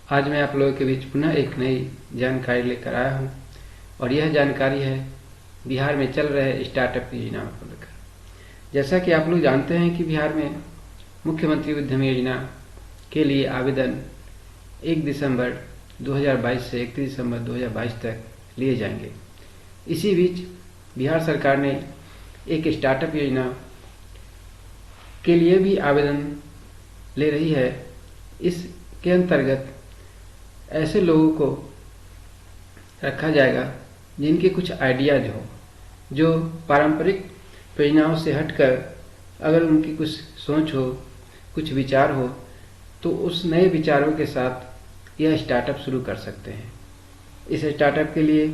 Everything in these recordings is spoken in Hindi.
आज मैं आप लोगों के बीच पुनः एक नई जानकारी लेकर आया हूँ और यह जानकारी है बिहार में चल रहे स्टार्टअप योजनाओं को लेकर। जैसा कि आप लोग जानते हैं कि बिहार में मुख्यमंत्री उद्यम योजना के लिए आवेदन 1 दिसंबर 2022 से 31 दिसंबर 2022 तक लिए जाएंगे। इसी बीच बिहार सरकार ने एक स्टार्टअप योजना के लिए भी आवेदन ले रही है। इसके अंतर्गत ऐसे लोगों को रखा जाएगा जिनके कुछ आइडियाज हो, जो पारंपरिक योजनाओं से हटकर अगर उनकी कुछ सोच हो, कुछ विचार हो, तो उस नए विचारों के साथ यह स्टार्टअप शुरू कर सकते हैं। इस स्टार्टअप के लिए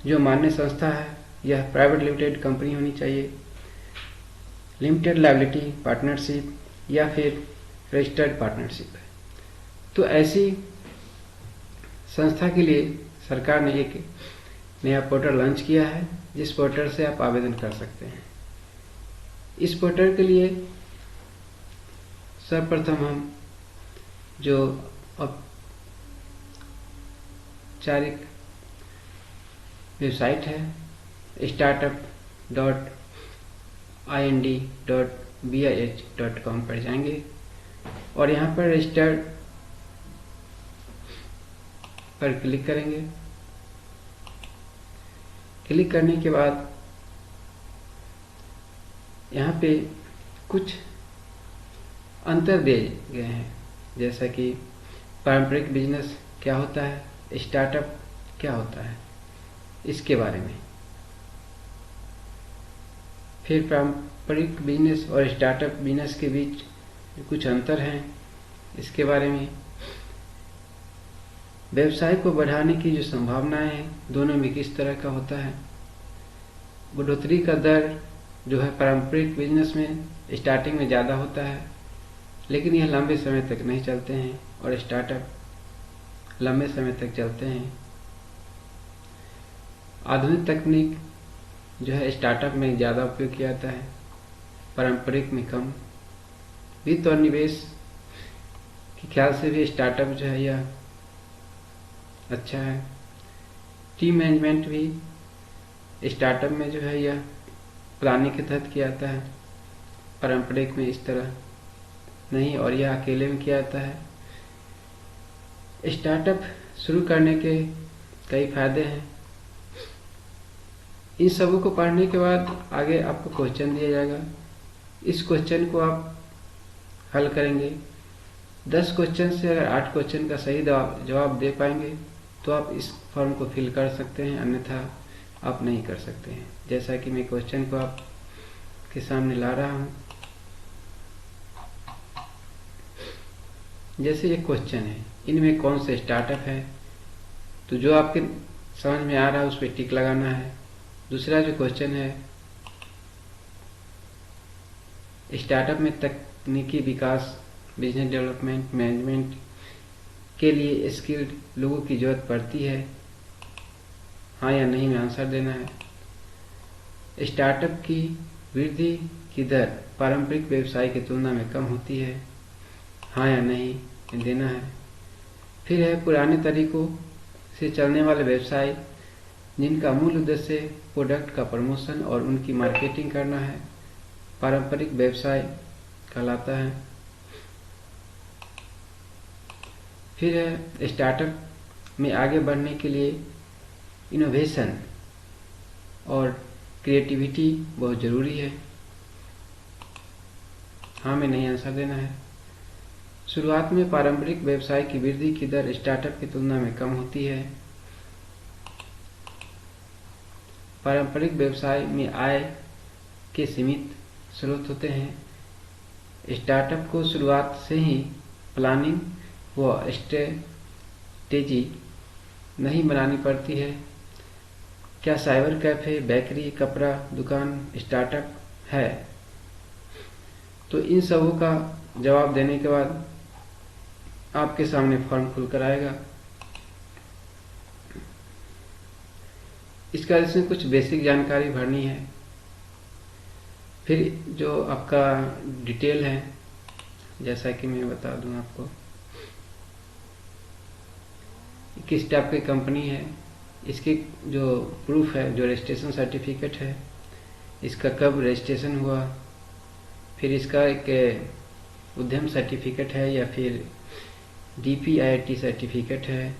जो मान्य संस्था है यह प्राइवेट लिमिटेड कंपनी होनी चाहिए, लिमिटेड लायबिलिटी पार्टनरशिप या फिर रजिस्टर्ड पार्टनरशिप है। तो ऐसी संस्था के लिए सरकार ने एक नया पोर्टल लॉन्च किया है, जिस पोर्टल से आप आवेदन कर सकते हैं। इस पोर्टल के लिए सर्वप्रथम हम जो औपचारिक वेबसाइट है startup.ind.bih.com पर जाएंगे और यहाँ पर रजिस्टर्ड पर क्लिक करेंगे। क्लिक करने के बाद यहाँ पे कुछ अंतर दिए गए हैं, जैसा कि पारंपरिक बिजनेस क्या होता है, स्टार्टअप क्या होता है, इसके बारे में। फिर पारंपरिक बिजनेस और स्टार्टअप बिजनेस के बीच कुछ अंतर हैं, इसके बारे में। व्यवसाय को बढ़ाने की जो संभावनाएं हैं दोनों में किस तरह का होता है। बढ़ोतरी का दर जो है पारंपरिक बिजनेस में स्टार्टिंग में ज़्यादा होता है, लेकिन यह लंबे समय तक नहीं चलते हैं और स्टार्टअप लंबे समय तक चलते हैं। आधुनिक तकनीक जो है स्टार्टअप में ज़्यादा उपयोग किया जाता है, पारंपरिक में कम। वित्त और निवेश के ख्याल से भी स्टार्टअप जो है यह अच्छा है। टीम मैनेजमेंट भी स्टार्टअप में जो है यह प्लानिंग के तहत किया जाता है, पारंपरिक में इस तरह नहीं, और यह अकेले में किया जाता है। स्टार्टअप शुरू करने के कई फायदे हैं। इन सबों को पढ़ने के बाद आगे आपको क्वेश्चन दिया जाएगा। इस क्वेश्चन को आप हल करेंगे। 10 क्वेश्चन से अगर 8 क्वेश्चन का सही जवाब दे पाएंगे तो आप इस फॉर्म को फिल कर सकते हैं, अन्यथा आप नहीं कर सकते हैं। जैसा कि मैं क्वेश्चन को आपके सामने ला रहा हूं। जैसे ये क्वेश्चन है, इनमें कौन से स्टार्टअप है, तो जो आपके समझ में आ रहा है उस पर टिक लगाना है। दूसरा जो क्वेश्चन है, स्टार्टअप में तकनीकी विकास, बिजनेस डेवलपमेंट, मैनेजमेंट के लिए स्किल्ड लोगों की जरूरत पड़ती है, हाँ या नहीं में आंसर देना है। स्टार्टअप की वृद्धि की दर पारंपरिक व्यवसाय की तुलना में कम होती है, हाँ या नहीं में देना है। फिर है पुराने तरीकों से चलने वाले व्यवसाय जिनका मूल उद्देश्य प्रोडक्ट का प्रमोशन और उनकी मार्केटिंग करना है, पारंपरिक व्यवसाय कहलाता है। फिर है स्टार्टअप में आगे बढ़ने के लिए इनोवेशन और क्रिएटिविटी बहुत ज़रूरी है, हाँ में नहीं आंसर देना है। शुरुआत में पारंपरिक व्यवसाय की वृद्धि की दर स्टार्टअप की तुलना में कम होती है। पारंपरिक व्यवसाय में आय के सीमित स्रोत होते हैं। स्टार्टअप को शुरुआत से ही प्लानिंग व स्ट्रेटेजी नहीं बनानी पड़ती है। क्या साइबर कैफे, बेकरी, कपड़ा दुकान स्टार्टअप है? तो इन सबों का जवाब देने के बाद आपके सामने फॉर्म खुलकर आएगा। इसका इसमें कुछ बेसिक जानकारी भरनी है। फिर जो आपका डिटेल है, जैसा कि मैं बता दूं आपको, किस टाइप की कंपनी है, इसकी जो प्रूफ है, जो रजिस्ट्रेशन सर्टिफिकेट है, इसका कब रजिस्ट्रेशन हुआ, फिर इसका एक उद्यम सर्टिफिकेट है या फिर DPIIT सर्टिफिकेट है।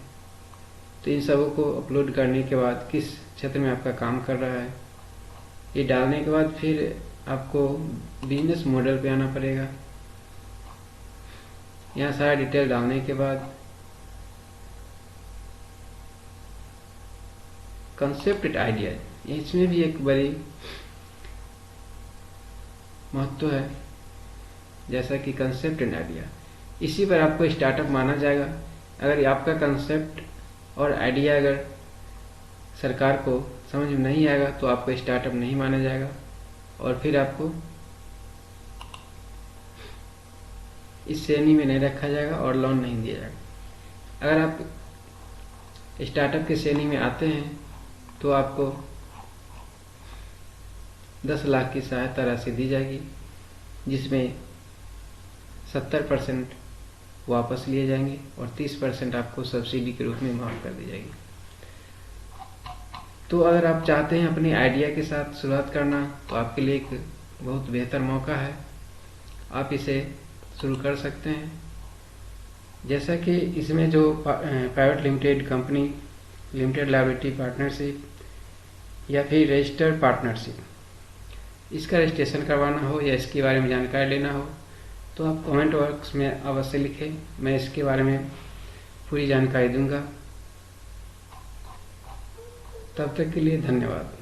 तो इन सबों को अपलोड करने के बाद किस क्षेत्र में आपका काम कर रहा है, ये डालने के बाद फिर आपको बिजनेस मॉडल पे आना पड़ेगा। यहाँ सारा डिटेल डालने के बाद कंसेप्ट आइडिया, इसमें भी एक बड़ी महत्व है, जैसा कि कंसेप्ट एंड आइडिया, इसी पर आपको स्टार्टअप माना जाएगा। अगर आपका कंसेप्ट और आइडिया अगर सरकार को समझ में नहीं आएगा तो आपको स्टार्टअप नहीं माना जाएगा और फिर आपको इस श्रेणी में नहीं रखा जाएगा और लोन नहीं दिया जाएगा। अगर आप स्टार्टअप की श्रेणी में आते हैं तो आपको 10 लाख की सहायता राशि दी जाएगी, जिसमें 70% वापस लिए जाएंगे और 30% आपको सब्सिडी के रूप में माफ कर दी जाएगी। तो अगर आप चाहते हैं अपने आइडिया के साथ शुरुआत करना तो आपके लिए एक बहुत बेहतर मौका है, आप इसे शुरू कर सकते हैं। जैसा कि इसमें जो private limited company, limited liability partnership या फिर रजिस्टर्ड पार्टनरशिप, इसका रजिस्ट्रेशन करवाना हो या इसके बारे में जानकारी लेना हो तो आप कमेंट बॉक्स में अवश्य लिखें, मैं इसके बारे में पूरी जानकारी दूंगा। तब तक के लिए धन्यवाद।